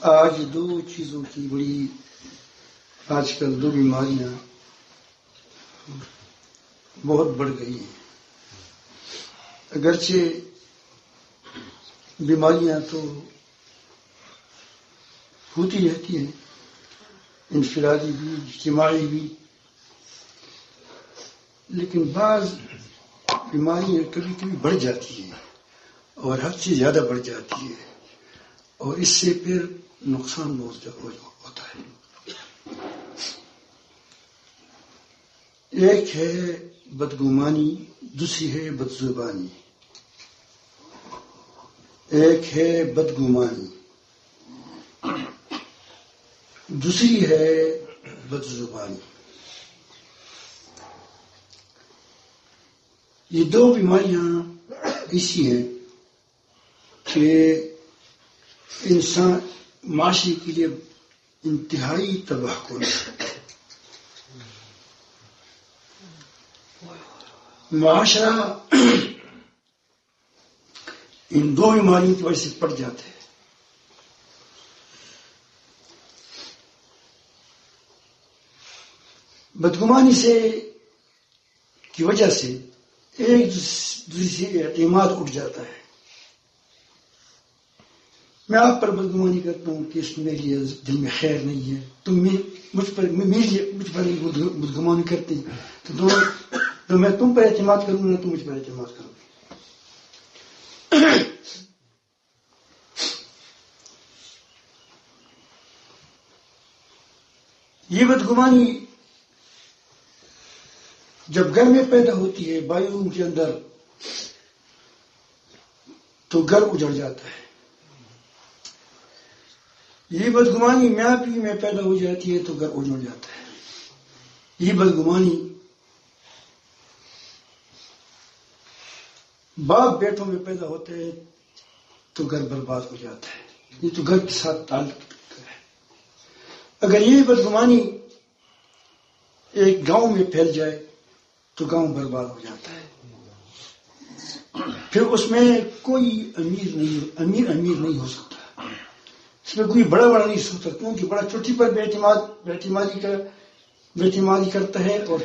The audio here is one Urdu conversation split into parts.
آج دو چیزوں کی بڑی آج کل دو بیماریاں بہت بڑھ گئی ہیں. اگرچہ بیماریاں تو ہوتی رہتی ہیں، انفرادی بھی اجتماعی بھی، لیکن بعض بیماریاں کبھی کبھی بڑھ جاتی ہیں اور حد سے زیادہ بڑھ جاتی ہے، اور اس سے پھر نقصان بہت ہوتا ہے. ایک ہے بدگمانی، دوسری ہے بدزبانی. ایک ہے بدگمانی، دوسری ہے بدزبانی. یہ دو بیماریاں ایسی ہیں کہ انسان معاشرے کے لیے انتہائی تباہ کن ہے. معاشرہ ان دو بیماریوں کی وجہ سے پڑ جاتا ہے. بدگمانی کی وجہ سے ایک دوسرے سے اعتماد اٹھ جاتا ہے. میں آپ پر بدگمانی کرتا ہوں کہ اس میرے لیے دل میں خیر نہیں ہے، تم مجھ پر بدگمانی کرتے ہیں، تو میں تم پر اعتماد کروں گا، تم مجھ پر اعتماد کرو. یہ بدگمانی جب گھر میں پیدا ہوتی ہے، بھائیوں کے اندر، تو گھر اجڑ جاتا ہے. یہ بدگمانی ماں بیوی میں پیدا ہو جاتی ہے تو گھر اجڑ جاتا ہے. یہ بدگمانی باپ بیٹوں میں پیدا ہوتے ہیں تو گھر برباد ہو جاتا ہے. یہ تو گھر کے ساتھ تعلق ہے. اگر یہ بدگمانی ایک گاؤں میں پھیل جائے تو گاؤں برباد ہو جاتا ہے. پھر اس میں کوئی امیر نہیں ہو سکتا، اس میں کوئی بڑا نہیں ہو سکتا، کیونکہ بڑا چھوٹی پر بے اعتمادی کرتا ہے اور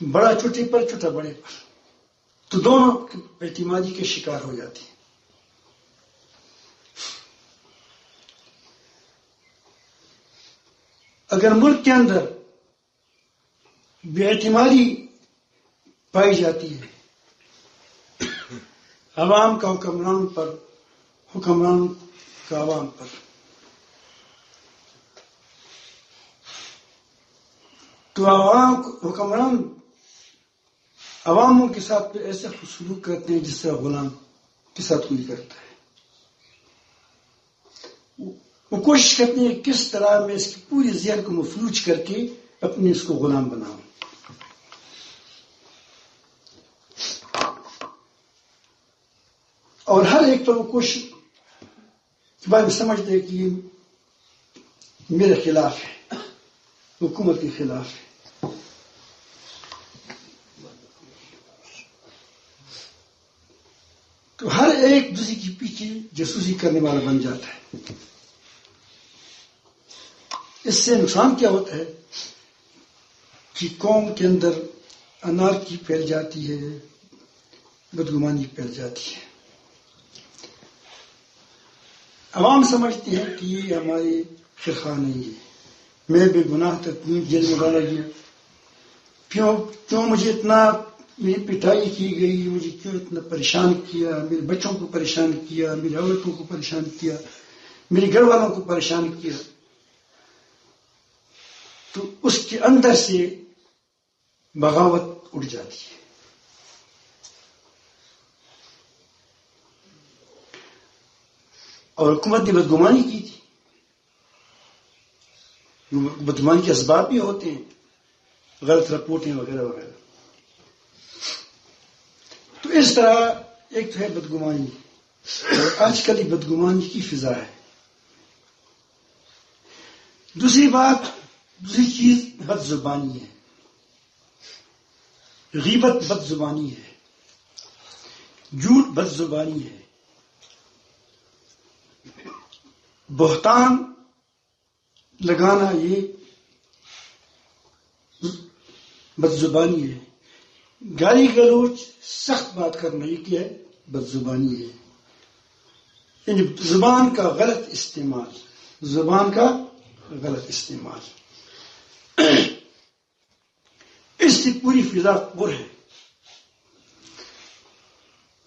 بڑا چھوٹی پر، چھوٹا بڑے پر، تو دونوں بے اعتمادی کے شکار ہو جاتے ہیں. اگر ملک کے اندر بے اعتمادی پائی جاتی ہے عوام کا حکمران پر، حکمران کا عوام پر، تو حکمران عواموں کے ساتھ ایسے سلوک کرتے ہیں جس طرح غلام کے ساتھ کوئی کرتا ہے. وہ کوشش کرتے ہیں کس طرح میں اس کی پوری ذہن کو مفلوج کر کے اپنے اس کو غلام بناؤں. اور ہر ایک پر وہ کوشش کے بارے میں سمجھتے ہیں کہ یہ میرے خلاف ہے، حکومت کے خلاف ہے. تو ہر ایک دوسرے کے پیچھے جاسوسی کرنے والا بن جاتا ہے. اس سے نقصان کیا ہوتا ہے کہ قوم کے اندر انارکی پھیل جاتی ہے، بدگمانی پھیل جاتی ہے. عوام سمجھتی ہے کہ یہ ہمارے خواہ نہیں ہے، میں بے گناہ تک جیل میں ڈالا گیا، کیوں مجھے اتنا میری پٹائی کی گئی، مجھے کیوں اتنا پریشان کیا، میرے بچوں کو پریشان کیا، میری عورتوں کو پریشان کیا، میرے گھر والوں کو پریشان کیا. تو اس کے اندر سے بغاوت اٹھ جاتی ہے. اور حکومت نے بدگمانی کی تھی. بدگمانی کے اسباب بھی ہوتے ہیں، غلط رپورٹیں وغیرہ وغیرہ. تو اس طرح ایک تو ہے بدگمانی، اور آج کل یہ بدگمانی کی فضا ہے. دوسری چیز بد زبانی ہے. غیبت بد زبانی ہے، جھوٹ بد زبانی ہے. بہتان لگانا یہ بد زبانی ہے. گالی گلوچ سخت بات کرنا یہ کیا ہے؟ بد زبانی ہے. یعنی زبان کا غلط استعمال، زبان کا غلط استعمال. اس سے پوری فضا پر ہے.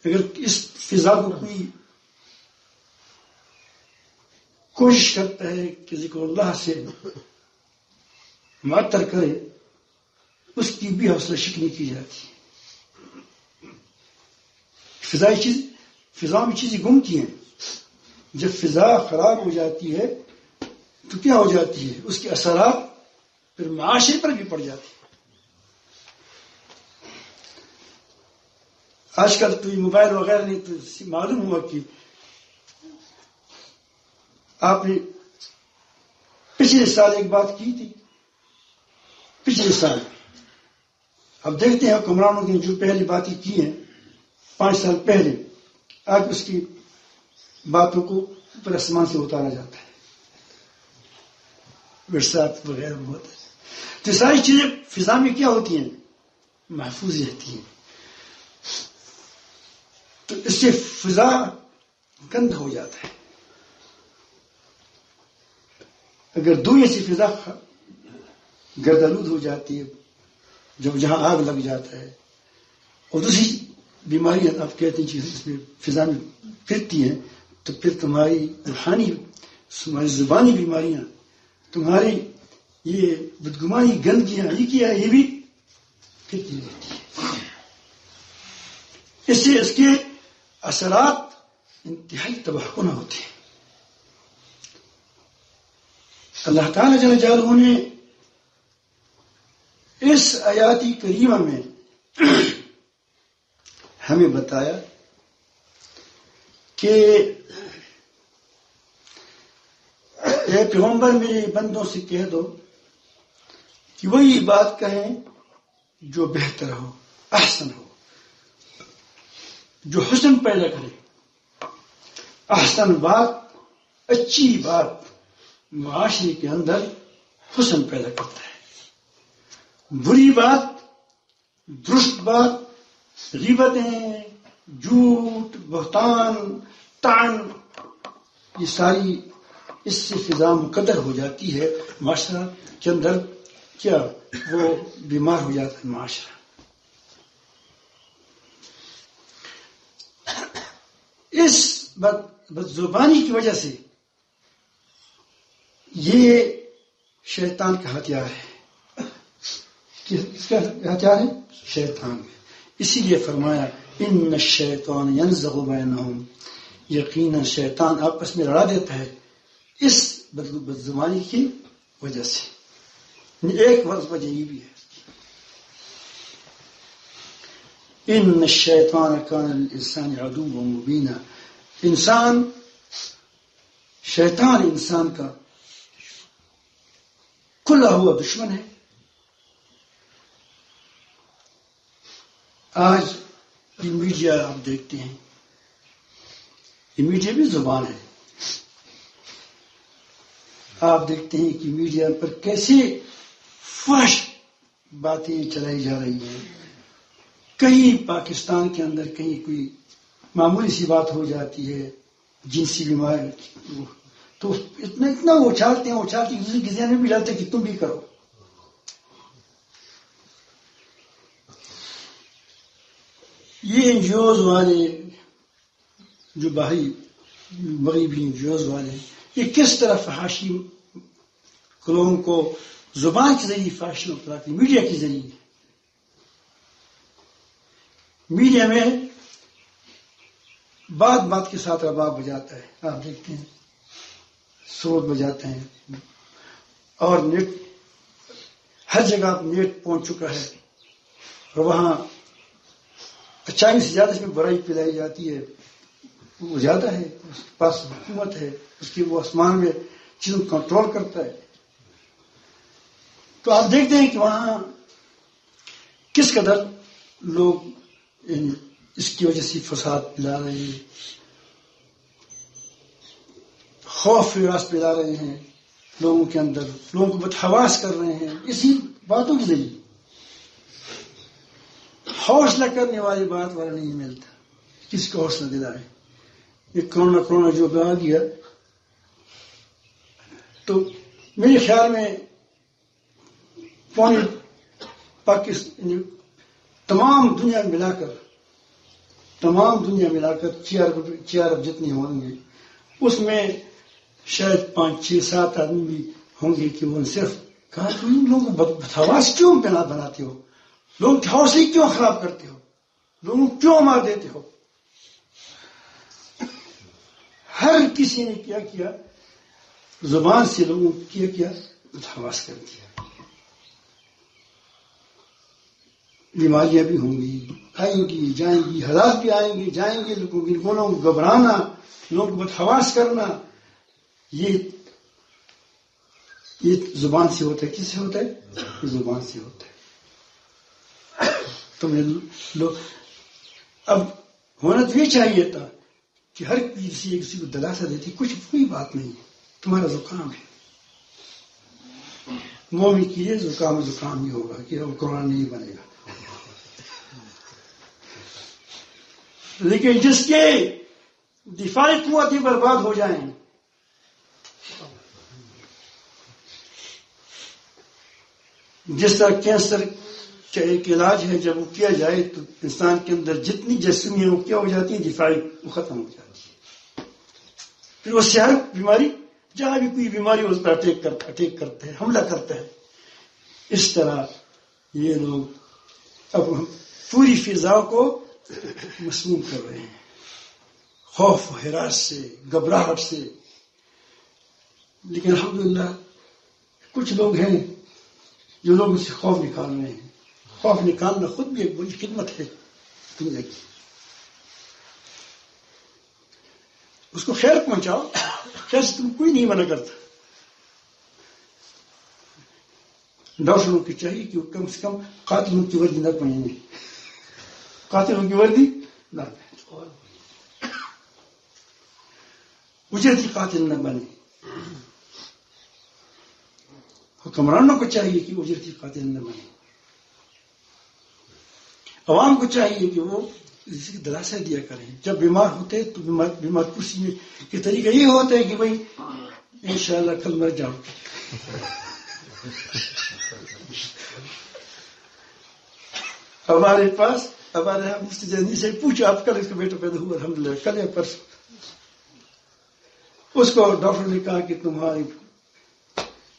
اگر اس فضا کو کوئی کوشش کرتا ہے کسی کو اللہ سے معطر کرے، اس کی بھی حوصلہ شکنی کی جاتی ہے. فضا میں چیزیں گمتی ہیں. جب فضا خراب ہو جاتی ہے تو کیا ہو جاتی ہے؟ اس کے اثرات پھر معاشرے پر بھی پڑ جاتے ہیں. آج کل تو یہ موبائل وغیرہ نہیں، تو معلوم ہوا کہ آپ نے پچھلے سال ایک بات کی تھی، پچھلے سال. اب دیکھتے ہیں حکمرانوں نے جو پہلی باتیں کی ہیں 5 سال پہلے، آج اس کی باتوں کو اوپر آسمان سے اتارا جاتا ہے، برسات وغیرہ ہوتا ہے. تو ساری چیزیں فضا میں کیا ہوتی ہیں؟ محفوظ رہتی ہیں. تو اس سے فضا گند ہو جاتا ہے. اگر دنیا سے فضا گردآلود ہو جاتی ہے، جب جہاں آگ لگ جاتا ہے، اور دوسری بیماریاں آپ کہتے ہیں چیزیں اس میں فضا میں پھرتی ہیں، تو پھر تمہاری روحانی، تمہاری زبانی بیماریاں، تمہاری یہ بدگمانی گندگیاں، یہ کیا ہے، یہ بھی پھرتی رہتی ہے. اس سے اس کے اثرات انتہائی تباہ کن ہوتے ہیں. اللہ تعالیٰ جل جلالہ نے اس آیاتی کریمہ میں ہمیں بتایا کہ اے پیغمبر میرے بندوں سے کہہ دو کہ وہی بات کہیں جو بہتر ہو، احسن ہو، جو حسن پیدا کرے. احسن بات، اچھی بات معاشرے کے اندر حسن پیدا کرتا ہے. بری بات، درست بات، غیبتیں، جھوٹ، بہتان، طعن، یہ ساری اس سے فضا مقدر ہو جاتی ہے. معاشرہ کے اندر کیا وہ بیمار ہو جاتا ہے معاشرہ. اس بد زبانی کی وجہ سے یہ شیطان کا ہتھیار ہے. کس کا ہتھیار ہے؟ شیطان. اسی لیے فرمایا ان الشیطان ینزغ بینہم، یقیناً شیطان آپس میں لڑا دیتا ہے اس بد زبانی کی وجہ سے. ایک وجہ یہ بھی ہے ان الشیطان کان للانسان عدوا مبینا. شیطان انسان کا کھلا ہوا دشمن ہے. آج یہ میڈیا آپ دیکھتے ہیں، یہ میڈیا بھی زبان ہے. آپ دیکھتے ہیں کہ میڈیا پر کیسے فحش باتیں چلائی جا رہی ہیں. کہیں پاکستان کے اندر کہیں کوئی معمولی سی بات ہو جاتی ہے، جنسی بیماری، تو اتنا اچھالتے ہیں کسی کے ذہن میں بھی ڈالتے کہ تم بھی کرو. یہ این جی اوز والے جو مغربی این جی اوز والے، یہ کس طرح فحاشی لوگوں کو زبان کے ذریعے فحاشی اپلاتے ہیں، میڈیا کے ذریعے. میڈیا میں بات کے ساتھ رباب بجاتا ہے. آپ دیکھتے ہیں سوت بجاتے ہیں، اور نیٹ ہر جگہ نیٹ پہنچ چکا ہے، اور وہاں اچھائی سے زیادہ اس میں برائی پھیلائی جاتی ہے. وہ زیادہ ہے، اس کے پاس حکومت ہے، اس کی وہ آسمان میں چیزوں کو کنٹرول کرتا ہے. تو آپ دیکھتے ہیں کہ وہاں کس قدر لوگ اس کی وجہ سے فساد پھیلا رہے ہیں. خوف وراث پھیلا رہے ہیں لوگوں کے اندر، لوگوں کو بدحواس کر رہے ہیں اسی باتوں کے ذریعے. حوصلہ کرنے والی بات والا نہیں ملتا، کس کو حوصلہ دلائے. یہ کرونا جو آ گیا تو میرے خیال میں پونے پاکستان تمام دنیا ملا کر 6 ارب جتنے ہوں گے، اس میں شاید 5 6 7 آدمی بھی ہوں گے کہ وہ صرف کہا کہ ان لوگوں کو بدحواس کیوں بناتے ہو، لوگوں کے حوصلے کیوں خراب کرتے ہو، لوگوں کو کیوں مار دیتے ہو. ہر کسی نے کیا زبان سے لوگوں کو کیا بدحواس کر دیا. بیماریاں بھی ہوں گی، آئیں گی جائیں گی، حالات بھی آئیں گے جائیں گے، لوگوں کو گھبرانا، لوگوں کو بدحواس کرنا، یہ زبان سے ہوتا ہے. کس سے ہوتا ہے؟ زبان سے ہوتا ہے. تمہیں اب ہونا تو یہ چاہیے تھا کہ ہر کسی کو دلاسا دیتی کچھ کوئی بات نہیں ہے، تمہارا زکام ہے. مومن کے لیے زکام ہی ہوگا کہ اب قرآن نہیں بنے گا. لیکن جس کے دفاعی قوت ہی برباد ہو جائیں، جس طرح کینسر کا ایک علاج ہے، جب وہ کیا جائے تو انسان کے اندر جتنی جسمیاں وہ کیا ہو جاتی ہیں، دفاعی وہ ختم ہو جاتی ہے. پھر وہ ہر بیماری، جہاں بھی کوئی بیماری اس پر اٹیک کرتے ہیں، حملہ کرتا ہے. اس طرح یہ لوگ اب پوری فضا کو مسموم کر رہے ہیں، خوف و ہراس سے، گھبراہٹ سے. لیکن الحمدللہ کچھ لوگ ہیں جو لوگوں سے خوف نکال رہے ہیں. خوف نکالنا خود بھی ایک بڑی خدمت ہے دنیا کی. اس کو خیر پہنچاؤ، خیر سے تم کوئی نہیں منع کرتا. ڈاکٹروں کی چاہیے کہ وہ کم سے کم قاتلوں کی وردی نہ پہنے، قاتلوں کی وردی نہ پہنے، اجرتی قاتل نہ بنے. حکمرانوں کو چاہیے کہ اجرتی قاتل نہ بنے. عوام کو چاہیے کہ وہ اسی کی دلاسا دیا کریں. جب بیمار ہوتے تو بیمار پرسی میں کے طریقہ یہ ہوتا ہے کہ بھائی انشاءاللہ کل مر جاؤ. ہمارے پاس ہمارے مفتی جانی سے پوچھا آپ کل اس کا بیٹا پیدا ہوا، الحمدللہ کل یا پرسوں. اس کو ڈاکٹر نے کہا کہ تمہاری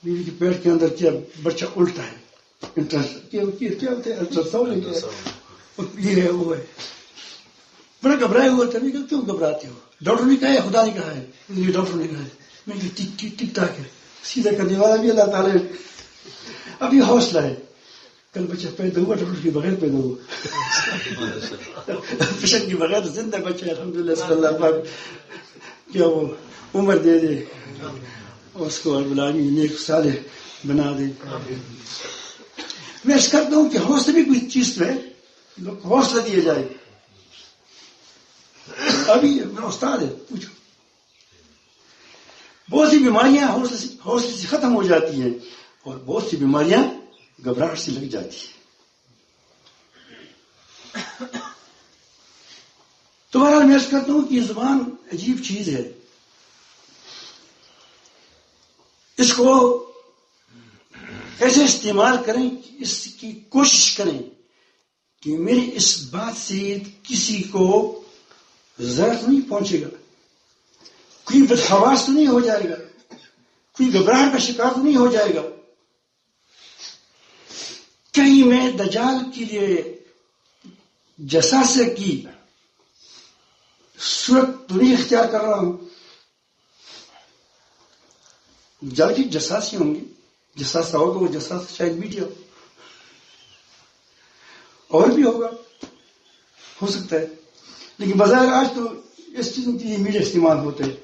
بیوی کے پیٹ کے اندر کیا بچہ الٹا ہے، کیا ہوتا ہے الٹراساؤنڈ یہ ہے وہ ہے. بڑا گھبرائے ہوا تھا. میں کیوں گھبراتے ہو؟ ڈاکٹر نے کہا ہے، خدا نے کہا ہے، یہ ڈاکٹر نے کہا ہے. میں ٹھیک ٹھاک ہے، سیدھا کرنے والا بھی اللہ تعالیٰ. اب یہ حوصلہ ہے. کل بچہ پیدا ہوا ڈاکٹر کے بغیر پیدا ہوا، پیشنٹ کے بغیر زندہ بچہ الحمدللہ. صلی اللہ پاک کیا وہ عمر دے دے اس کو، رب العالمین نیک صالح بنا دے. میں اس کرتا ہوں کہ حوصلہ بھی کوئی چیز تو ہے، لوگ کو حوصلہ دیا جائے. ابھی میرا استاد ہے، پوچھو. بہت سی بیماریاں حوصلے سے ختم ہو جاتی ہیں اور بہت سی بیماریاں گھبراہٹ سے لگ جاتی ہیں. تو بہرحال میں کرتا ہوں کہ یہ زبان عجیب چیز ہے. اس کو ایسے استعمال کریں کہ اس کی کوشش کریں کہ میری اس بات سے کسی کو ضرر نہیں پہنچے گا، کوئی بدحواس تو نہیں ہو جائے گا، کوئی گھبراہٹ کا شکار تو نہیں ہو جائے گا. کہیں میں دجال کے لیے جساسہ کی صورت تو نہیں اختیار کر رہا ہوں. دجال کی جساسی ہوں گی، جساسہ ہوگا، وہ جساسہ شاید میڈیا اور بھی ہوگا، ہو سکتا ہے. لیکن بظاہر آج تو اس چیزوں کے لیے میڈیا استعمال ہوتے ہیں.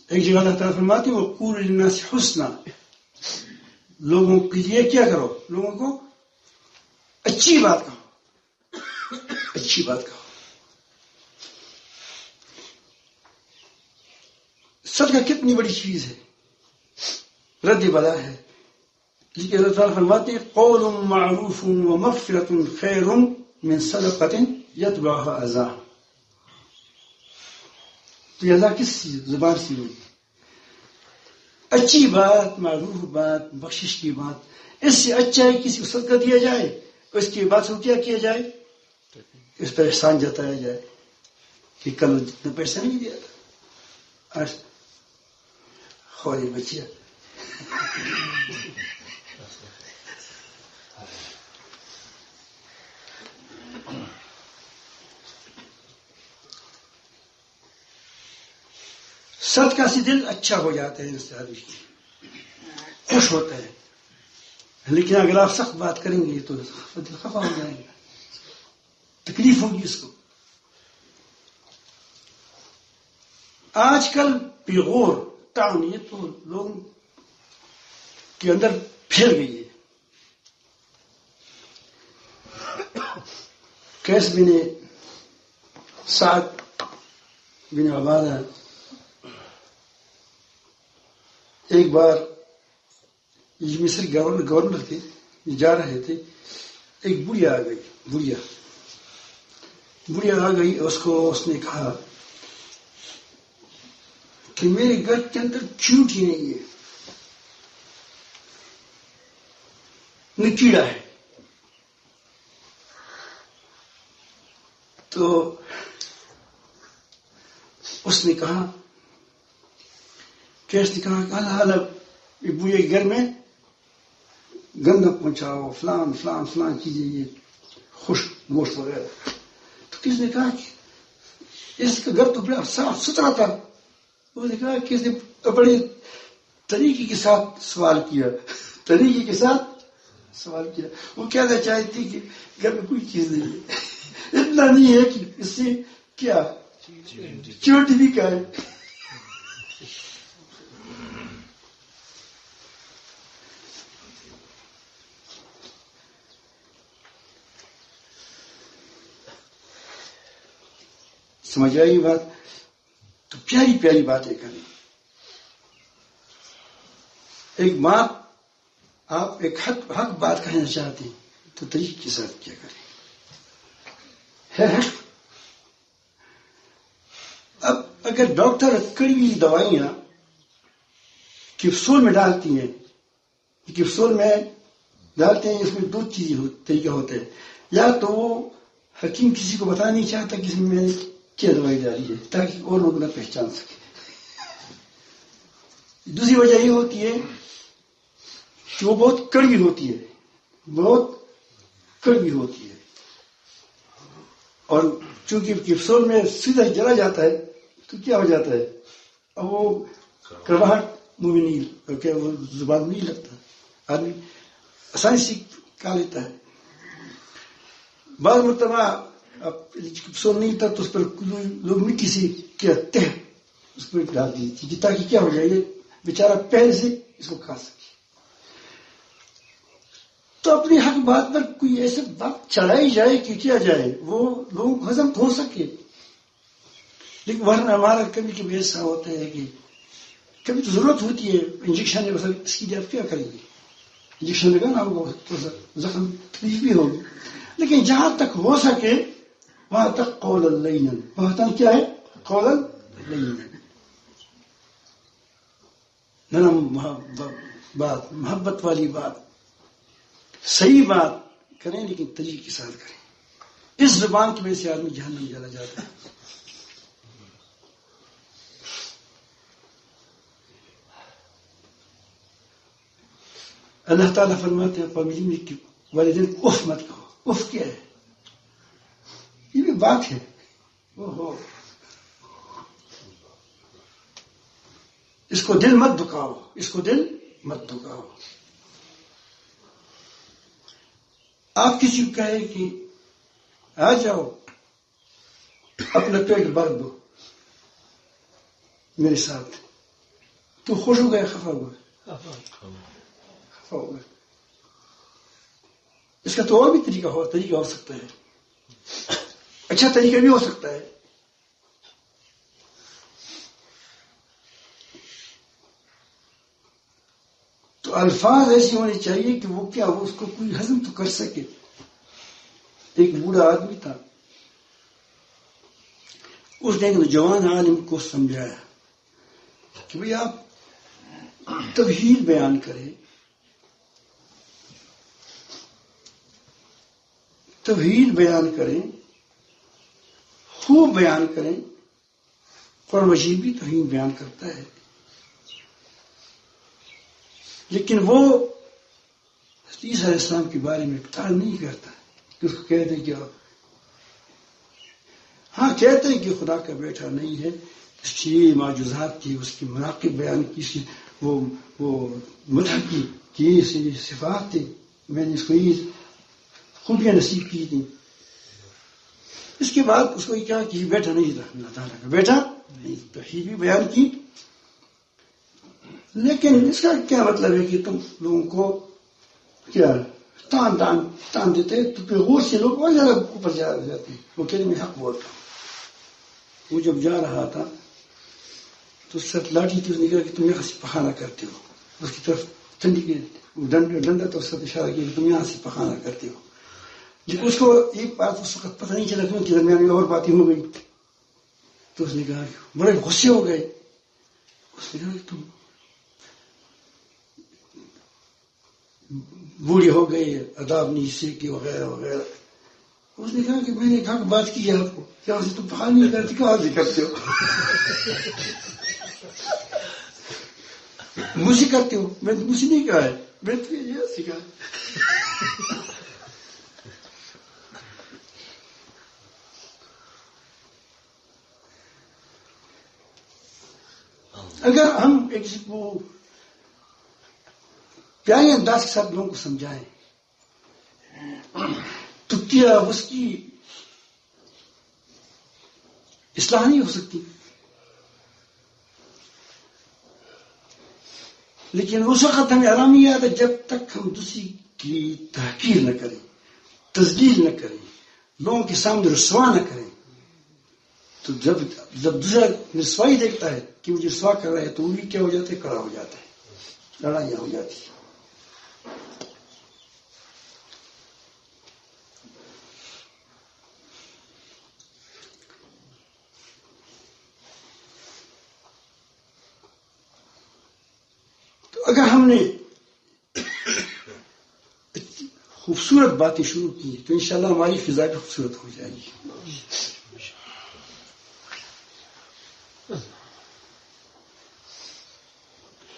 ایک جگہ اللہ تعالیٰ فرماتے ہیں وَقُولُوا لِلنَّاسِ حُسْنًا، لوگوں کے لیے کیا کرو، لوگوں کو اچھی بات کہو، اچھی بات کہو. صدقہ کتنی بڑی چیز ہے، رد بلا ہے، لیکن اللہ تعالیٰ فرماتے ہیں قول معروف ومغفرۃ خیر من صدقۃ یتبعها اذى. تو یہ اللہ کس زبان سے ہوئی؟ اچھی بات، معروف بات، بخشش کی بات، اس سے اچھا ہے کسی کو صدقہ دیا جائے، اس کے بعد سے کیا کیا جائے؟ اس پر احسان جتایا جائے کہ کل جتنا پیسہ نہیں دیا تھا آج خوری بچیا. صدقہ سے دل اچھا ہو جاتا ہے، اس آدمی خوش ہوتا ہے. لیکن اگر آپ سخت بات کریں گے تو دل خفا ہو جائے گا، تکلیف ہوگی اس کو. آج کل بےغور ٹاؤن یہ تو لوگوں کے اندر پھیل گئی ہے. قیس بن سعد بن عبادہ ایک بار یہ مصر گورنر تھے، جا رہے تھے، ایک بڑھیا آ گئی، بڑھیا آ گئی. اس نے کہا کہ میرے گھر کے اندر چیونٹی نہیں ہے، نہ کیڑا ہے. تو اس نے کہا کیسے کہا اللہ بوئے گھر میں گندم پہنچاؤ، فلان فلان فلان چیزیں، یہ خوش گوشت وغیرہ. تو کس نے کہا کہ اس کا گھر تو بڑا صاف ستھرا تھا. اس نے کہا کس نے بڑے طریقے کے ساتھ سوال کیا، طریقے کے ساتھ سوال کیا. وہ کہنا چاہتی کہ گھر میں کوئی چیز نہیں ہے، اتنا نہیں ہے کہ اس سے کیا چوٹی بھی کا ہے. سمجھ آئی بات؟ تو پیاری پیاری باتیں کریں. ایک بات آپ ایک حق بات کہنا چاہتے ہیں تو طریقے کے ساتھ کیا کریں. اب اگر ڈاکٹر کڑوی دوائیاں کیپسول میں ڈالتی ہیں، کیپسول میں ڈالتے ہیں، اس میں دو چیزیں طریقہ ہوتے ہیں. یا تو وہ حکیم کسی کو بتانا نہیں چاہتا کہ اس میں کیا دوائی ڈالی ہے تاکہ اور لوگ نہ پہچان سکے. دوسری وجہ یہ ہوتی ہے کہ وہ بہت کڑوی ہوتی ہے، بہت کڑوی ہوتی ہے، اور چونکہ کیپسول میں سیدھا جلا جاتا ہے تو کیا ہو جاتا ہے، اب وہ کڑواہٹ منہ میں نہیں، وہ زبان نہیں لگتا، آدمی آسانی سے کھا لیتا ہے. بعض مرتبہ اب کیپسول نہیں تھا تو اس پر لوگ مٹی سے کیا تہ اس پر ڈال دی تھی تاکہ کیا ہو جائے، بیچارہ پہلے سے اس کو کھا سکے. تو اپنی حق بات پر کوئی ایسے بات چڑھائی جائے کہ کیا جائے وہ لوگوں کو ہضم ہو سکے. لیکن ورنہ ہمارا کبھی کبھی ایسا ہوتا ہے کہ کبھی تو ضرورت ہوتی ہے انجیکشن، اس کی آپ کیا کریں گے، انجیکشن لگا نا تو زخم تکلیف بھی ہوگی. لیکن جہاں تک ہو سکے وہاں تک قول لینا، وہاں تک کیا ہے قول لینا، نرم بات، محبت والی بات، صحیح بات کریں لیکن طریقے کے ساتھ کریں. اس زبان کی وجہ سے آدمی جہنم چلا جاتا ہے. اللہ تعالیٰ فرماتے ہیں پابندی کہ والدین کو اف مت کہو. اف کیا ہے؟ یہ بھی بات ہے. اس کو دل مت دکھاؤ، اس کو دل مت دکھاؤ. آپ کسی کو کہیں کہ آ جاؤ اپنا پیٹ بھر دو میرے ساتھ، تو خوش ہو گیا خفا ہو گیا؟ خفا ہو گیا. اس کا تو اور بھی طریقہ ہو سکتا ہے، اچھا طریقہ بھی ہو سکتا ہے. الفاظ ایسی ہونے چاہیے کہ وہ کیا، وہ اس کو کوئی ہضم تو کر سکے. ایک بوڑھا آدمی تھا، اس نے ایک نوجوان عالم کو سمجھایا کہ بھئی آپ توحید بیان کریں، توحید بیان کریں، خوب بیان کریں. قرآن مجید بھی توحید بیان کرتا ہے، لیکن وہ عیسیٰ علیہ السلام کے بارے میں اقرار نہیں کرتا کہ اس کو کہتے ہیں کہ آپ ہاں کہتے ہیں کہ خدا کا بیٹا نہیں ہے، اس کی معجزات کی، اس کی مناقب بیان کی، وہ مدح کی صفات تھی، میں نے اس کو یہ خوبیاں نصیب کی تھی. اس کے بعد اس کو یہ کہا کہ یہ بیٹا نہیں تھا، اللہ تعالیٰ کا بیٹا نہیں، توحید بھی بیان کی. لیکن اس کا کیا مطلب ہے کہ تم لوگوں کو کیا تان دیتے تو پھر غور سے لوگ اور زیادہ اوپر جاتے ہیں. وہ کہتے میں حق بولتا ہوں. وہ جب جا رہا تھا تو سر لاٹھی تھی، اس نے کہا کہ تم یہاں سے پخانا کرتے ہو. اس کی طرف ٹھنڈی کے ڈنڈا تو سب اشارہ کیا کہ تم یہاں سے پخانا کرتے ہو. لیکن اس کو ایک بات اس وقت پتہ نہیں چلا کہ ان کے درمیان میں اور باتیں ہو گئی. تو اس نے کہا کہ بڑے غصے ہو گئے. اس نے کہا کہ تم بوڑھے ہو گئے، اداب نہیں سیکھے وغیرہ وغیرہ. اس نے کہا کہ میں نے کہا کہ بات کی ہے آپ کو، کیا سے تم پخا نہیں کرتے، کہاں سے کرتے ہو؟ مجھ سے کرتے ہو، میں نے مجھ سے نہیں کہا ہے، میں نے تمہیں یہ سکھا ہے. اگر ہم کسی کو پیارے انداز کے ساتھ لوگوں کو سمجھائیں تو کیا اس کی اصلاح نہیں ہو سکتی. لیکن اس وقت ہمیں آرام نہیں آتا جب تک ہم دوسری کی تحقیر نہ کریں، تذلیل نہ کریں، لوگوں کے سامنے رسوا نہ کریں. تو جب دوسرا رسوائی دیکھتا ہے کہ مجھے رسوا کر رہا ہے تو وہ بھی کیا ہو جاتا ہے، کڑا ہو جاتا ہے، لڑائیاں ہو جاتی ہیں. اگر ہم نے خوبصورت باتیں شروع کی تو انشاءاللہ ہماری فضا بھی خوبصورت ہو جائے گی.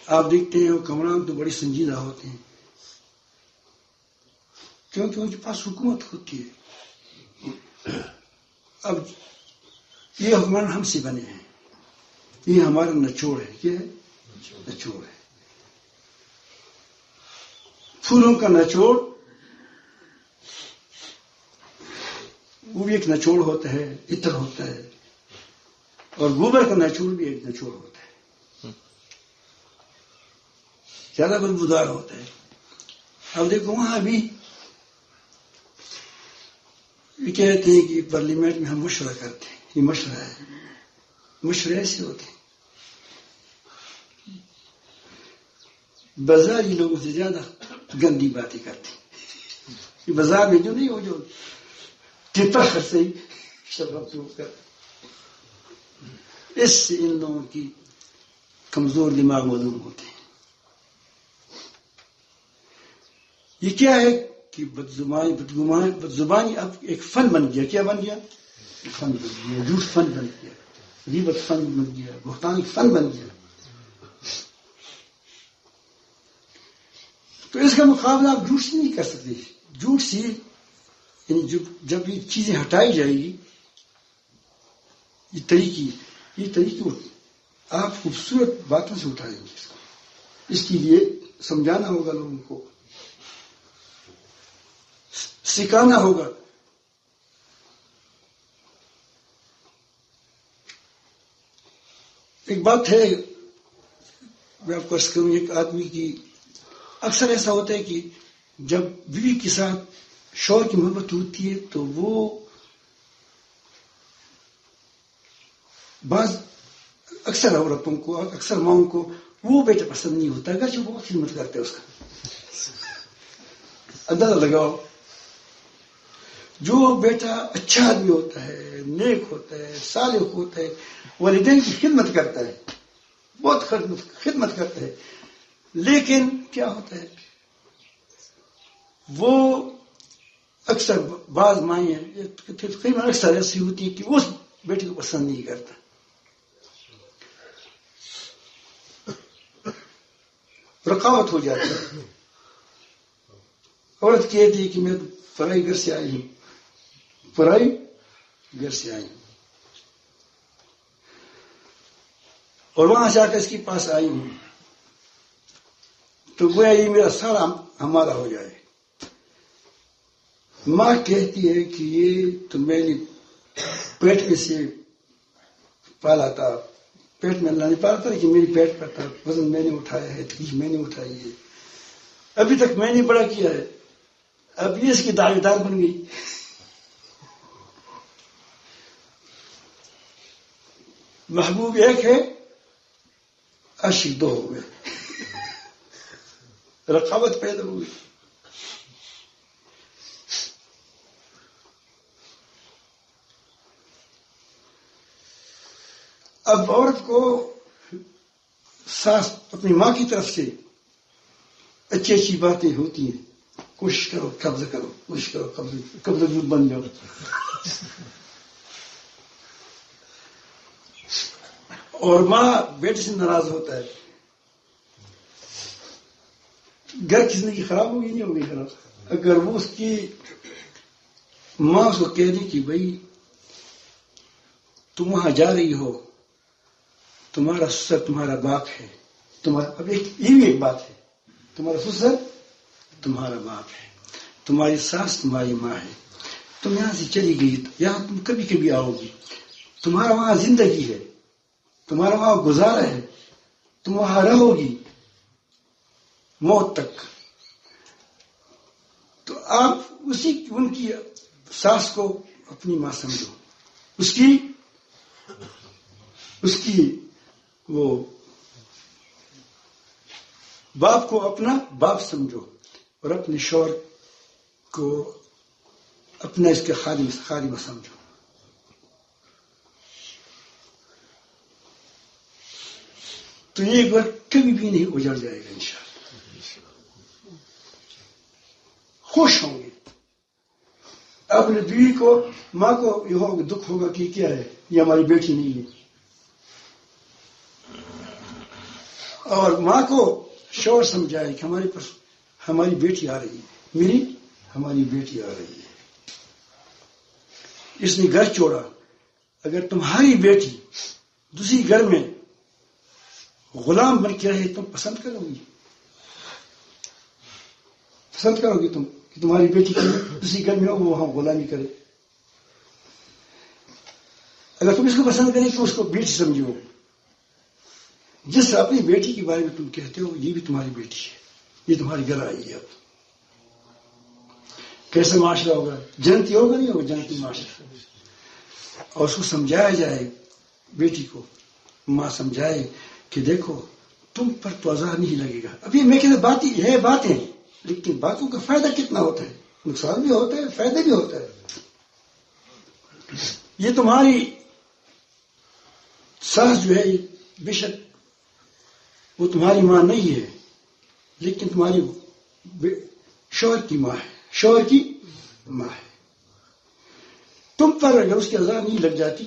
آپ دیکھتے ہیں وہ کمران تو بڑے سنجیدہ ہوتے ہیں کیونکہ ان کے پاس حکومت ہوتی ہے. اب یہ حکمران ہم سے بنے ہیں، یہ ہمارا نچوڑ ہے. کیا ہے؟ نچوڑ ہے. پھولوں کا نچوڑ وہ بھی ایک نچوڑ ہوتا ہے، عطر ہوتا ہے، اور گوبر کا نچوڑ بھی ایک نچوڑ ہوتا ہے، زیادہ بدبودار ہوتا ہے. اب دیکھو وہاں بھی یہ کہتے ہیں کہ پارلیمنٹ میں ہم مشورہ کرتے ہیں. یہ مشورہ ہے، مشورے ایسے ہوتے ہیں. بازاری لوگوں سے زیادہ گندی باتیں کرتے ہیں. یہ بازار میں جو نہیں ہو جو ٹپر سے ہی شباب کر، اس سے ان لوگوں کی کمزور دماغ معلوم ہوتے ہیں. یہ کیا ہے کہ بدزبانی اب ایک فن بن گیا. کیا بن گیا؟ فن بن گیا. جھوٹ فن بن گیا، غیبت فن بن گیا، بہتان فن بن گیا. تو اس کا مقابلہ آپ جھوٹ سے نہیں کر سکتے. جھوٹ سے یعنی جب یہ چیزیں ہٹائی جائے گی، یہ طریقے آپ خوبصورت باتوں سے اٹھائیں گے. اس کے لیے سمجھانا ہوگا، لوگوں کو سکھانا ہوگا. ایک بات ہے میں آپ کو عرض کروں، ایک آدمی کی اکثر ایسا ہوتا ہے کہ جب بیوی کے ساتھ شوہر کی محبت ہوتی ہے تو وہ بعض اکثر عورتوں کو، اکثر ماؤں کو وہ بیٹا پسند نہیں ہوتا، اگرچہ بہت خدمت کرتے اس کا. اندازہ لگاؤ، جو بیٹا اچھا آدمی ہوتا ہے، نیک ہوتا ہے، صالح ہوتا ہے، والدین کی خدمت کرتا ہے، بہت خدمت کرتا ہے، لیکن کیا ہوتا ہے، وہ اکثر بعض مائیں تقریباً اکثر ایسی ہوتی ہے کہ وہ اس بیٹے کو پسند نہیں کرتا. رقابت ہو جاتی ہے. عورت کہتی ہے کہ میں فلائی گھر سے آئی ہوں، فلائی گھر سے آئی ہوں، اور وہاں سے آ کر اس کے پاس آئی ہوں، تو گویا یہ میرا سارا ہمارا ہو جائے. ماں کہتی ہے کہ یہ تو میں نے پیٹ میں سے پالا تھا، پیٹ میں اللہ نے پالا تھا، لیکن میری پیٹ پر تھا، وزن میں نے اٹھایا ہے، تکلیف میں نے اٹھائی ہے، ابھی تک میں نے بڑا کیا ہے، اب یہ اس کی دعوے دار بن گئی. محبوب ایک ہے، عاشق دو ہو گئے، رقابت پیدا ہو گئی. اب عورت کو ساس اپنی ماں کی طرف سے اچھی اچھی باتیں ہوتی ہیں، کوشش کرو قبض کرو، کوشش کرو قبض بن جاؤ. اور ماں بیٹے سے ناراض ہوتا ہے، گھر کی زندگی خراب ہوگی نہیں ہوگی خراب. اگر وہ اس کی ماں اس کو کہہ دی کہ بھائی تم وہاں جا رہی ہو، تمہارا سسر تمہارا باپ ہے، اب یہ بھی ایک بات ہے، تمہارا سسر تمہارا باپ ہے، تمہاری ساس تمہاری ماں ہے، تم یہاں سے چلی گئی، یہاں تم کبھی کبھی آؤ گی، تمہارا وہاں زندگی ہے، تمہارا وہاں گزارا ہے، تم وہاں رہو گی موت تک. تو آپ ان کی ساس کو اپنی ماں سمجھو، اس کی وہ باپ کو اپنا باپ سمجھو، اور اپنے شوہر کو اپنا اس کے خادم سمجھو. تو یہ گھر کبھی بھی نہیں اجڑ جائے گا انشاءاللہ. خوش ہوں گے. اپنے بیوی کو، ماں کو یہ دکھ ہوگا کہ کیا ہے، یہ ہماری بیٹی نہیں ہے، اور ماں کو شوہر سمجھائے کہ ہمارے پاس ہماری بیٹی آ رہی ہے، ہماری بیٹی آ رہی ہے. اس نے گھر چھوڑا، اگر تمہاری بیٹی دوسری گھر میں غلام بن کے رہے تم پسند کرو گی؟ پسند کرو گی تم کہ تمہاری بیٹی دوسری گھر میں ہو، وہ وہاں غلامی کرے؟ اگر تم اس کو پسند کریں کہ اس کو بیٹی سمجھو، جس اپنی بیٹی کے بارے میں تم کہتے ہو یہ بھی تمہاری بیٹی ہے، یہ تمہارے گھر آئی ہے. اب کیسا معاشرہ ہوگا؟ جنتی ہوگا نہیں ہوگا؟ جنتی معاشرہ. اور اس کو سمجھایا جائے، بیٹی کو ماں سمجھائے کہ دیکھو تم پر تو عذاب نہیں لگے گا. ابھی میں کہتے باتیں، لیکن باتوں کا فائدہ کتنا ہوتا ہے؟ نقصان بھی ہوتا ہے، فائدہ بھی ہوتا ہے. یہ تمہاری ساس جو ہے بے شک وہ تمہاری ماں نہیں ہے، لیکن تمہاری شوہر کی ماں ہے، شوہر کی ماں ہے. تم پر اگر اس کی عذاب نہیں لگ جاتی،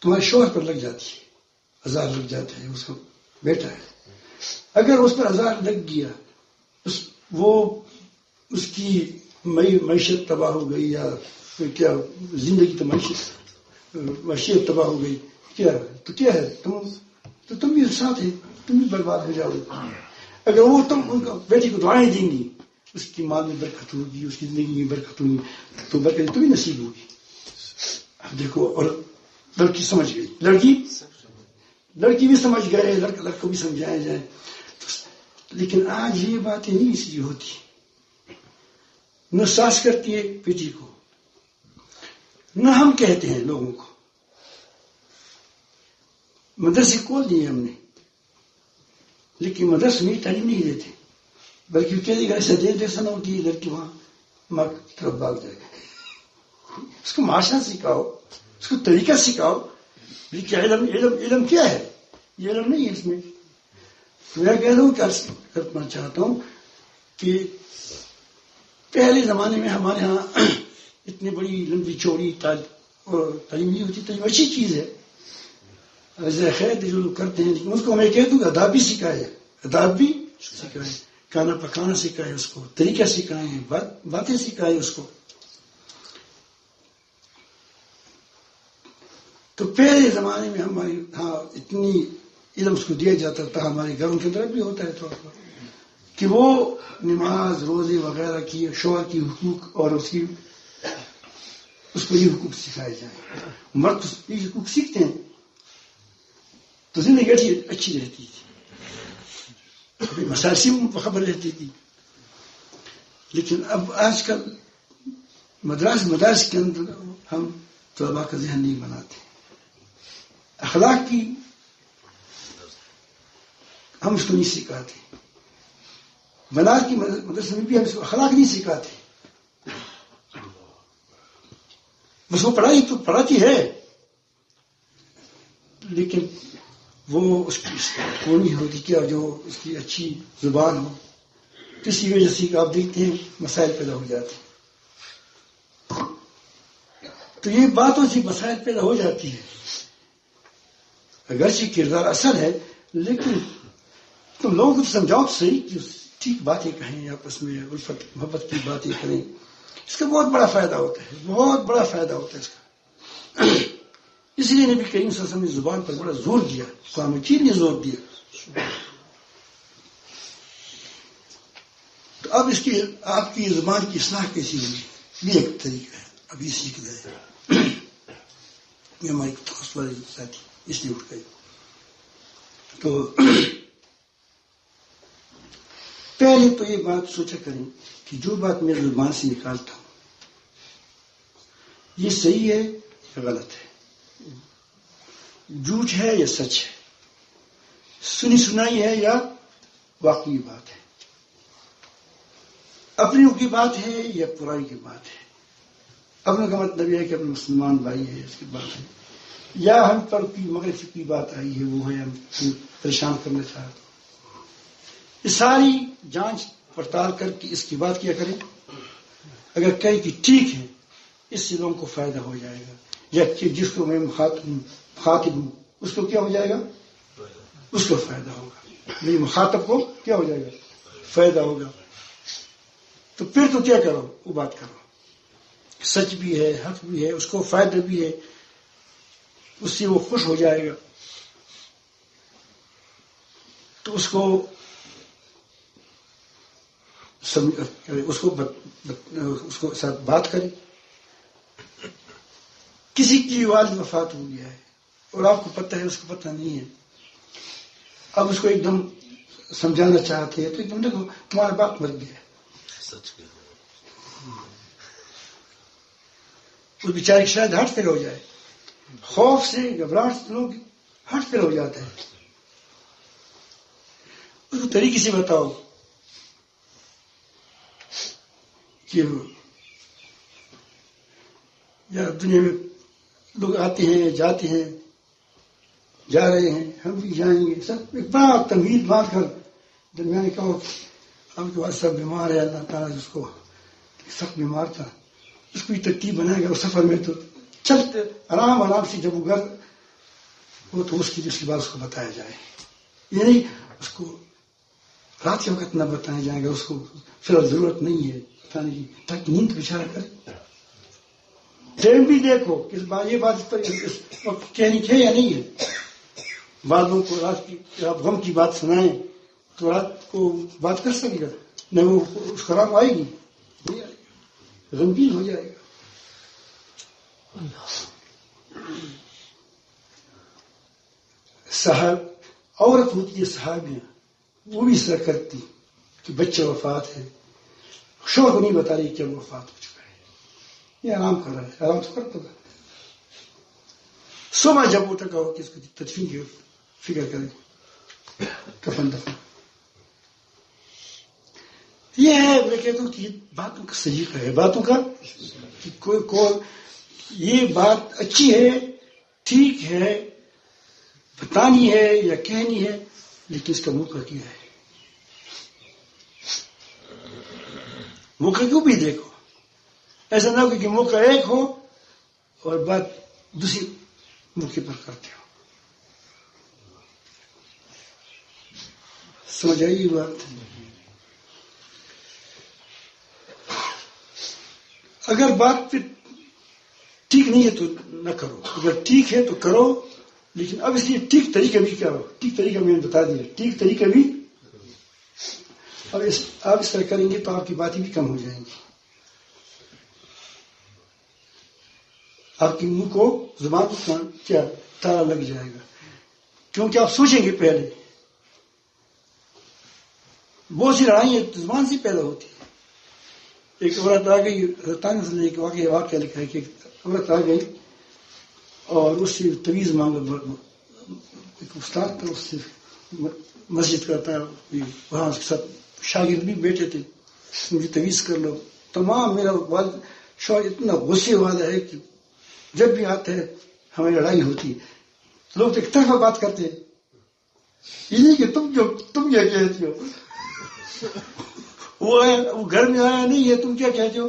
تمہارے شوہر پر لگ جاتی ہے، عذاب لگ جاتا ہے، اس کا بیٹا ہے. اگر اس پر عذاب لگ گیا، اس کی معیشت تباہ ہو گئی، یا کیا زندگی تو معیشت تباہ ہو گئی، کیا ہے تو تم بھی ساتھ ہے، تم بھی برباد ہو جاؤ گے. اگر وہ تم ان کو بیٹی کو دعائیں دیں گی، اس کی مال میں برکت ہوگی، اس کی زندگی میں برکت ہوگی، تو برکت تمہیں نصیب ہوگی. دیکھو، اور لڑکی سمجھ گئی، لڑکی بھی سمجھ گئے، لڑکوں بھی سمجھایا جائے. لیکن آج یہ باتیں نہیں اس لیے ہوتی. نہ ساس کرتی ہے بیٹی کو، نہ ہم کہتے ہیں لوگوں کو. مدرسے کھول دیے ہم نے، لیکن مدرسے میں تعلیم نہیں دیتے، بلکہ کہتے گھر سے دے ایسا نہ ہو کہ لڑکی وہاں ماں کی طرف بھاگ جائے گا. اس کو معاشرہ سکھاؤ، اس کو طریقہ سکھاؤ. لیکن علم کیا ہے؟ یہ علم نہیں ہے اس میں. میں کہہ رہا ہوں کہ عرض کرنا چاہتا ہوں کہ پہلے زمانے میں ہمارے ہاں اتنی بڑی لمبی چوڑی تعلیم نہیں ہوتی. تعلیم اچھی چیز ہے، خیر جو لوگ کرتے ہیں، لیکن اس کو میں کہہ دوں کہ اداب بھی سکھائے، اداب بھی سکھائے، کھانا پکانا سکھائے، اس کو طریقہ سکھائے، باتیں سکھائے اس کو. تو پہلے زمانے میں ہمارے ہاں اتنی علم اس کو دیا جاتا تھا، ہمارے گھروں کے اندر بھی ہوتا ہے تھوڑا تھوڑا، کہ وہ نماز روزے وغیرہ کی، شوہر کی حقوق اور اس کو یہ حقوق سکھائے جائیں. مرد یہ حقوق سیکھتے ہیں تو زندگی اچھی رہتی تھی، مسائل سے خبر رہتی تھی. لیکن اب آج کل مدارس کے اندر ہم طلباء کا ذہن نہیں بناتے. اخلاق کی ہم اس کو نہیں سکھاتے. بنار کی مدرسے میں بھی ہم اس کو اخلاق نہیں سکھاتے. بس وہ پڑھائی تو پڑھاتی ہے، لیکن وہ اس کی وہ نہیں ہوتی کیا جو اس کی اچھی زبان ہو. کسی وجہ سے آپ دیکھتے ہیں مسائل پیدا ہو جاتے ہیں. تو یہ باتوں سے مسائل پیدا ہو جاتی ہے. اگرچہ کردار اصل ہے، لیکن تم لوگوں کو سمجھاؤ تو صحیح کہ ٹھیک باتیں کہیں، آپس میں الفت محبت کی باتیں کریں. اس کا بہت بڑا فائدہ ہوتا ہے، بہت بڑا فائدہ ہوتا ہے اس کا. اس لیے نبی کریم صلی اللہ علیہ وسلم نے زبان پر بڑا زور دیا، قرآن مجید نے زور دیا. تو اب اس کی آپ کی زبان کی اصلاح کیسی ہوگی، یہ ایک طریقہ ہے. اب یہ سیکھ رہے ہیں. یہ ہماری خاص والی ساتھی اس لیے اٹھ گئی. تو پہلے تو یہ بات سوچا کریں کہ جو بات میری زبان سے نکالتا ہوں یہ صحیح ہے یا غلط ہے، جھوٹ ہے یا سچ ہے، سنی سنائی ہے یا واقعی بات ہے، اپنیوں کی بات ہے یا پرائی کی بات ہے. اپنے کا مطلب یہ ہے کہ اپنے مسلمان بھائی ہے اس کی بات ہے، یا ہم پر کی مغرب سے کی بات آئی ہے وہ ہے ہم پریشان کرنے چاہتے. یہ ساری جانچ پڑتال کر کے اس کی بات کیا کریں. اگر کہیں کہ ٹھیک ہے اس سے لوگوں کو فائدہ ہو جائے گا، یا کہ جس کو میں مخاطب ہوں اس کو کیا ہو جائے گا، اس کو فائدہ ہوگا، میری مخاطب کو کیا ہو جائے گا، فائدہ ہوگا. تو پھر تو کیا کرو، وہ بات کرو. سچ بھی ہے، حق بھی ہے، اس کو فائدہ بھی ہے، اس سے وہ خوش ہو جائے گا. تو اس کو ساتھ بات کریں. کسی کی والد وفات ہو گیا ہے اور آپ کو پتہ ہے اس کو پتہ نہیں ہے، اب اس کو ایک دم سمجھانا چاہتے ہیں تو ایک دم دیکھو تمہارا باپ مر گیا ہے. اس بیچارے کی شاید ہارٹ فیل ہو جائے، خوف سے گھبراہٹ سے لوگ ہارٹ فیل ہو جاتا ہے. اس کو طریقے سے بتاؤ کہ یا دنیا میں لوگ آتے ہیں جاتے ہیں، جا رہے ہیں، ہم بھی جائیں گے. سب ایک بڑا تمہید مار کر درمیان میں کہو آپ کے بعد سب بیمار ہے، اللہ تعالیٰ جس کو سخت بیمار تھا اس کو ترتیب بنائے گا. اس سفر میں تو چلتے آرام سے جب وہ گھر وہ تو اس کی بعد اس کو بتایا جائے. یہ نہیں اس کو رات کے وقت نہ بتایا جائے گا، اس کو پھر ضرورت نہیں ہے بتانے کی تاکہ نیند بچارہ کرے. ٹائم بھی دیکھو کہ یہ بات اس پر کہنی ہے یا نہیں ہے. بعضوں کو رات کی آپ غم کی بات سنائیں تو رات کو بات کر سکے گا، نہ وہ اس خراب آئے گی، نہیں آئے گی، غمگین ہو جائے گا. صاحب عورت ہوتی ہے صحابیاں، وہ بھی اس طرح کرتی کہ بچہ وفات ہے، شوہر کو نہیں بتا رہی کہ وہ وفات ہو چکا ہے، یہ آرام کر رہا ہے، آرام تو کرتا تھا. صبح جب اٹھا ہو کہ اس کو تدفین کی فکر کریں. کفن دفن. یہ ہے میں کہتا ہوں کہ یہ باتوں کا سلیقہ ہے، باتوں کا کہ کوئی یہ بات اچھی ہے، ٹھیک ہے، بتانی ہے یا کہنی ہے، لیکن اس کا موقع کیا ہے. موقع کیوں بھی دیکھو، ایسا نہ ہو کہ موقع ایک ہو اور بات دوسری موقع پر کرتے ہو. سمجھ آئی یہ بات؟ اگر بات پہ ٹھیک نہیں ہے تو نہ کرو، اگر ٹھیک ہے تو کرو، لیکن اب اس لیے ٹھیک طریقہ بھی کیا ہو. ٹھیک طریقہ میں نے بتا دیا، ٹھیک طریقہ بھی اب آپ اس طرح کریں گے تو آپ کی باتیں بھی کم ہو جائیں گی، آپ کی منہ کو زبان کو کیا تالا لگ جائے گا، کیونکہ آپ سوچیں گے پہلے. بہت سی لڑائیاں زبان سے پیدا ہوتی ہیں. ایک عورت آ گئی، حضرت نے ایک واقعہ لکھا ہے کہ ایک عورت آ گئی اور اس سے تویز مانگا. ایک استاد تھا، اس سے مسجد کا تھا، وہاں اس کے ساتھ شاگرد بھی بیٹھے تھے. مجھے تویز کر لو. تمام میرا والد شوہر اتنا غصے والا ہے کہ جب بھی آتے ہیں ہماری لڑائی ہوتی ہے. لوگ تو ایک طرفہ بات کرتے ہیں، یہ نہیں کہ تم کیا کہتے ہو. وہ گھر میں آیا نہیں ہے، تم کیا کہتے ہو،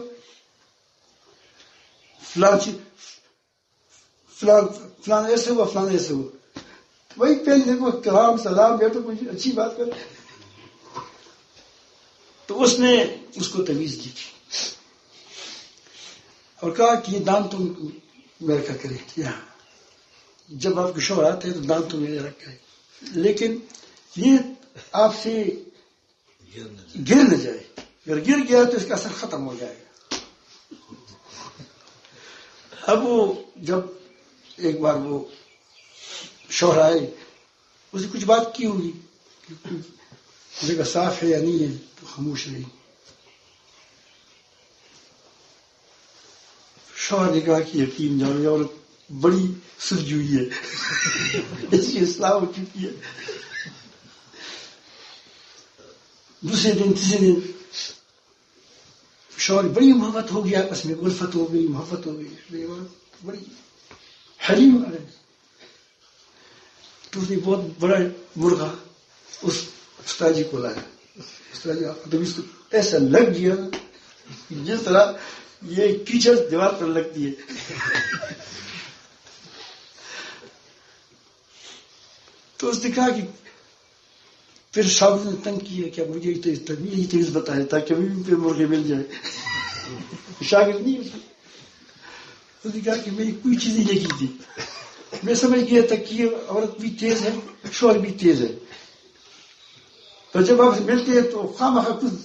فلان ایسے ہوا، فلان ایسے ہوا. وہی پہلے دیکھو کلام سلام بیٹھو کچھ اچھی بات کرو. تو اس نے اس کو تویز دی تھی اور کہا کہ یہ دان تم میرے کا کرے. یہاں جب آپ کے شوہر آتے ہیں تو دان تم میرے رکھا ہے، لیکن یہ آپ سے گر نہ جائے. اگر گر گیا تو اس کا اثر ختم ہو جائے گا. اب وہ جب ایک بار وہ شوہر آئے، اسے کچھ بات کی ہوگی، جگہ صاف ہے یا نہیں ہے، تو خاموش رہی. شوہر نے کہا کہ یقین جانو یہ عورت بڑی سلجھی ہوئی ہے، اس کی اصلاح ہو چکی ہے. دوسرے دن تیسرے دن شوہر بڑی محبت ہو گیا، آپس میں الفت ہو گئی، محبت ہو گئی، بڑی حلیم ہے. تو اس نے بہت بڑا مرغا اس استاد جی کو لایا. استاد جی آپ کو ایسا لگ گیا جس طرح یہ کیچڑ دیوار پر لگتی ہے. تو اس نے کہا کہ پھر شاگرد نے تنگ کیا کہ مجھے یہی چیز بتائے تاکہ ابھی پھر مرغے مل جائے. شاگرد نہیں، اس نے کہا کہ میری کوئی چیز نہیں دیکھی تھی، میں سمجھ گیا تھا کہ یہ عورت بھی تیز ہے، شوہر بھی تیز ہے. تو جب آپ سے ملتے ہیں تو خواہ مخواہ کچھ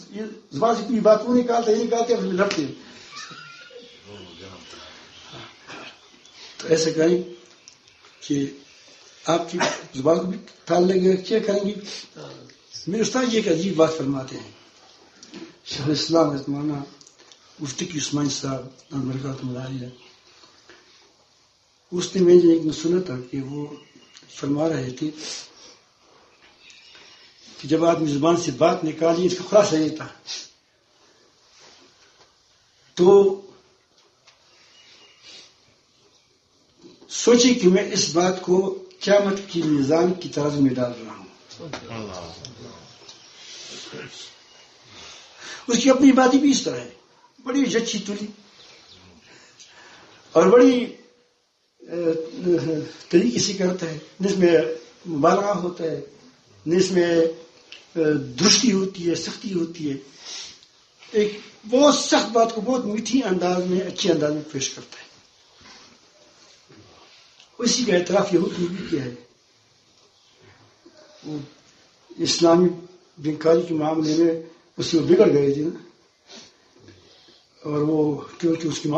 زبان سے کوئی بات وہ نکالتے ہیں، نکالتے ہیں، لڑتے ہیں. تو ایسا کریں کہ آپ کی زبان کو بھی ٹال لیں گے. کیا کریں گے؟ میرے استاد یہ ایک عجیب بات فرماتے ہیں. شیخ الاسلام مولانا مفتی عثمانی صاحب برکاتہ اللہ، اس نے میں نے ایک سنا تھا کہ وہ فرما رہے تھے کہ جب آدمی زبان سے بات نکالی، اس کا خلاصہ یہ تھا تو سوچی کہ میں اس بات کو قیامت کی میزان کی ترازو میں ڈال رہا ہوں. اس کی اپنی باتیں بھی اس طرح ہے، بڑی جچی تلی اور بڑی طریقے سے کرتا ہے، جس میں مبالغہ ہوتا ہے، جس میں درستی ہوتی ہے، سختی ہوتی ہے. ایک بہت سخت بات کو بہت میٹھی انداز میں، اچھے انداز میں پیش کرتا ہے. اسی کا اعتراف یہود نے بھی کیا ہے. وہ اسلامی بینکاری کے معاملے میں اس سے وہ بگڑ گئے تھے نا، اور وہ کیونکہ اس کے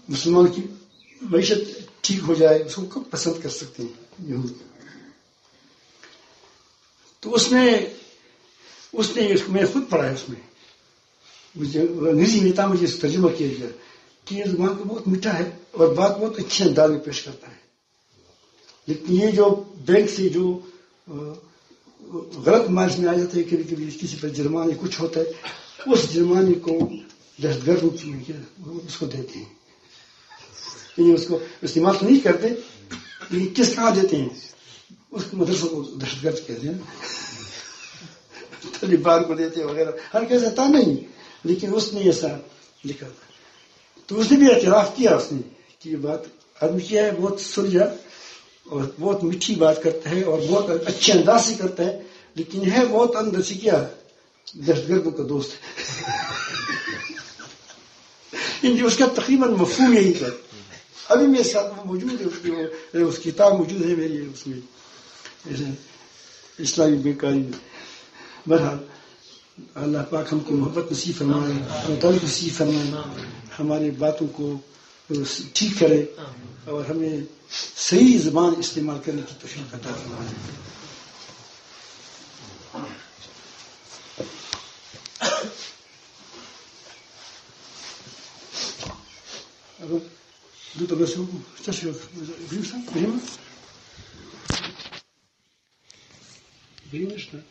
مسلمان کی معیشت ٹھیک ہو جائے، اس کو کب پسند کر سکتے ہیں یہود. تو اس نے میں خود پڑھا ہے، اس میں مجھے انگریزی میں تھا، مجھے اس ترجمہ کیا گیا کہ یہ زبان کو بہت میٹھا ہے اور بات بہت اچھے انداز میں پیش کرتا ہے، لیکن یہ جو بینک سے جو غلط مارچ میں آ جاتے ہیں، کبھی کبھی کسی پر جرمانے کچھ ہوتا ہے، اس جرمانے کو دہشت گرد اس کو دیتے ہیں، یعنی اس کو استعمال تو نہیں کرتے، لیکن کس طرح دیتے ہیں، اس مدرسوں کو دہشت گرد کہتے ہیں، طالبان کو دیتے ہیں وغیرہ. ہر کیسا تھا نہیں، لیکن اس نے ایسا لکھا تھا. تو اس نے بھی اعتراف کیا، اس نے کہ یہ بات آدمی کیا ہے، بہت سلجھا اور بہت میٹھی بات کرتا ہے اور بہت اچھے انداز سے کرتا ہے، لیکن ہے بہت اندر سے کیا دہشت گردوں کا دوست ہے. اس کا تقریباً مفہوم یہی تھا. ابھی میرے ساتھ وہ موجود ہے، اس کتاب موجود ہے میری اس میں اسلامی بیکاری میں. بہرحال اللہ پاک ہم کو محبت نصیب فرمائے، مطالعہ نصیب فرمائے، ہماری باتوں کو ٹھیک کرے اور ہمیں صحیح زبان استعمال کرنے کی توفیق عطا فرمائے. Doet er best wel. Dat is prima. Prima is dat.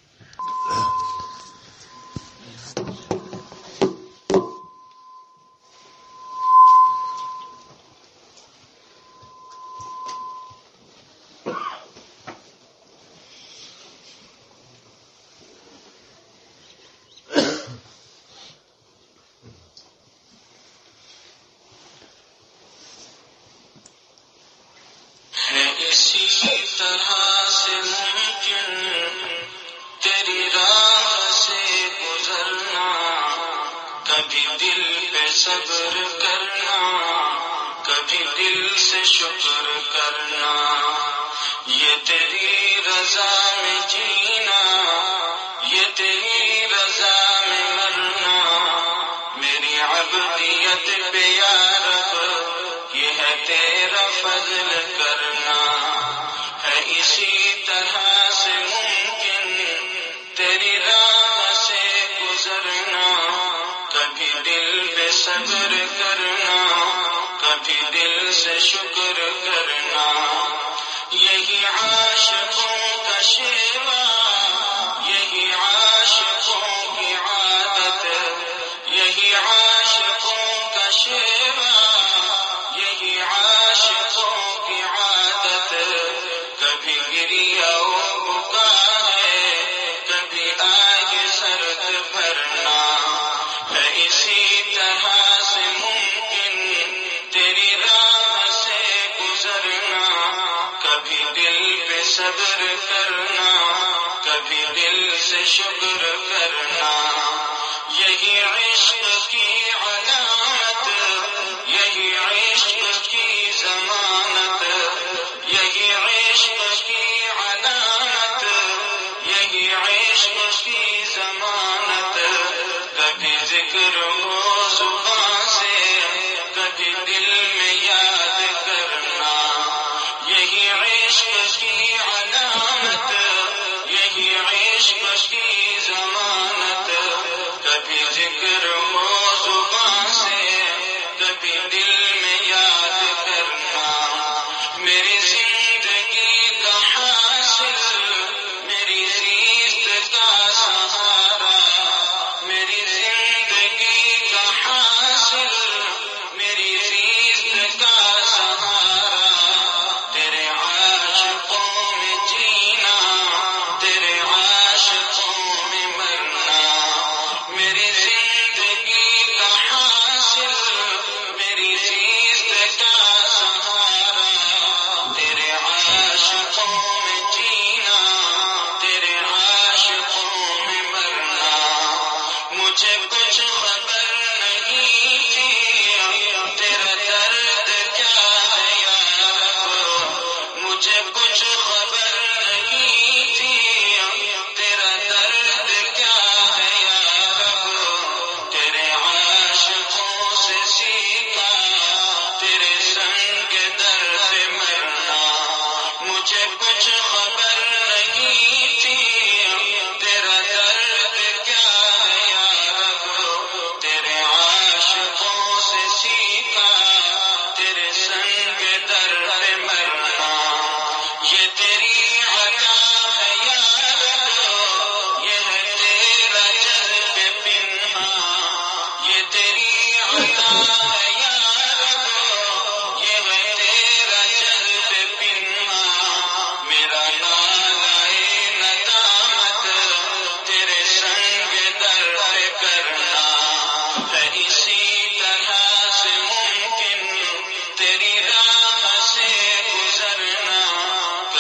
یہ تیری عطا ہے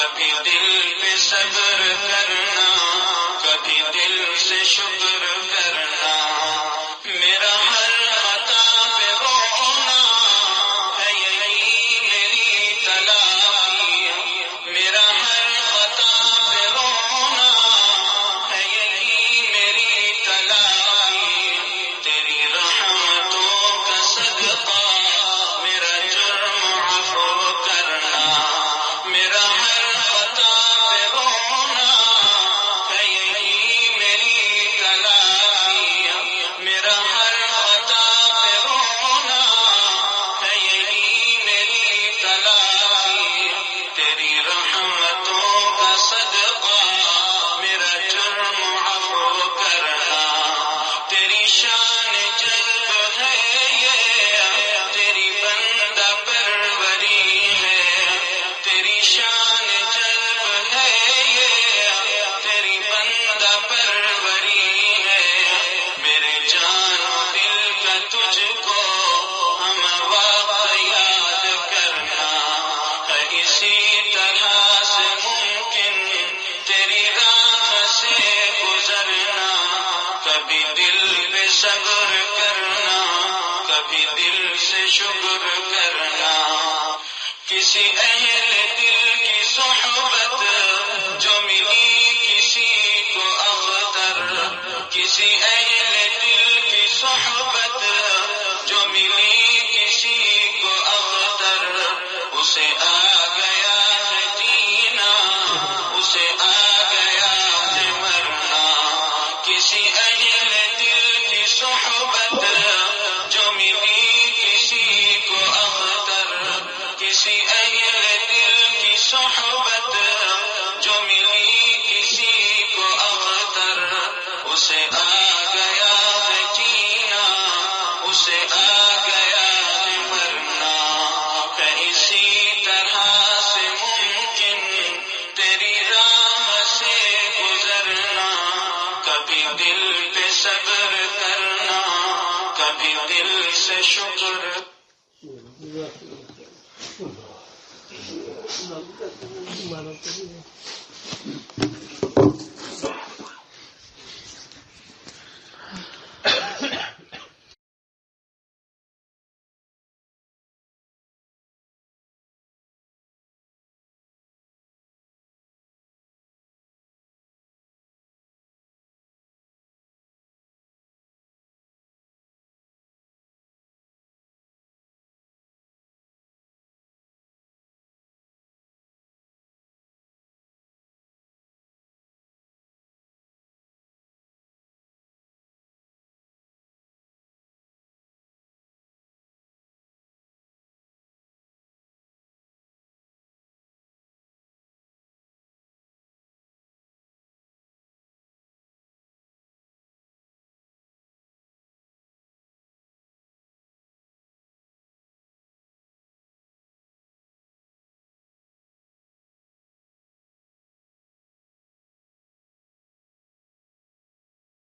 کبھی دل پہ صبر کرنا، کبھی دل سے شکر کرنا، میرا ہر خطا پہ رونا ہے یہی میری تلافی، میرا ہر خطا پہ رونا ہے یہی میری تلافی، تیری رحمتوں کا صدقہ میرا جرم عفو کرنا، میرا ہر خطا پہ رونا ہے یہی میری تلافی، میرا ہر خطا پہ رونا ہے یہی میری تلافی، تیری رحمتوں کا صدقہ میرا جرم عفو کرنا، تیری شان جلب ہے یہ تیری بندہ پروری ہے، تیری شان جلب ہے یہ تیری بندہ پروری ہے، میرے جان و دل کا تجھ کو ہم وقت یاد کرنا ہے، اسی طرح سے ممکن تیری راہ سے گزرنا، کبھی دل پہ صبر کرنا، کبھی دل سے شکر کرنا، کسی اہل دل کی صحبت جو ملی کسی کو اختر، کسی اہل دل کی صحبت جو ملی کسی کو اختر، اسے آ گیا ہے جینا، اسے آ گیا ہے مرنا، کسی اہل دل کی صحبت جو ملی کسی کو اختر، کسی اہل دل کی صحبت جو ملی کسی کو اختر، اسے آ گیا ہے جینا، اسے آ گیا ہے مرنا، ہے اسی طرح سے ممکن تیری راہ سے گزرنا، کبھی دل پہ صبر کرنا، کبھی دل سے شکر مانو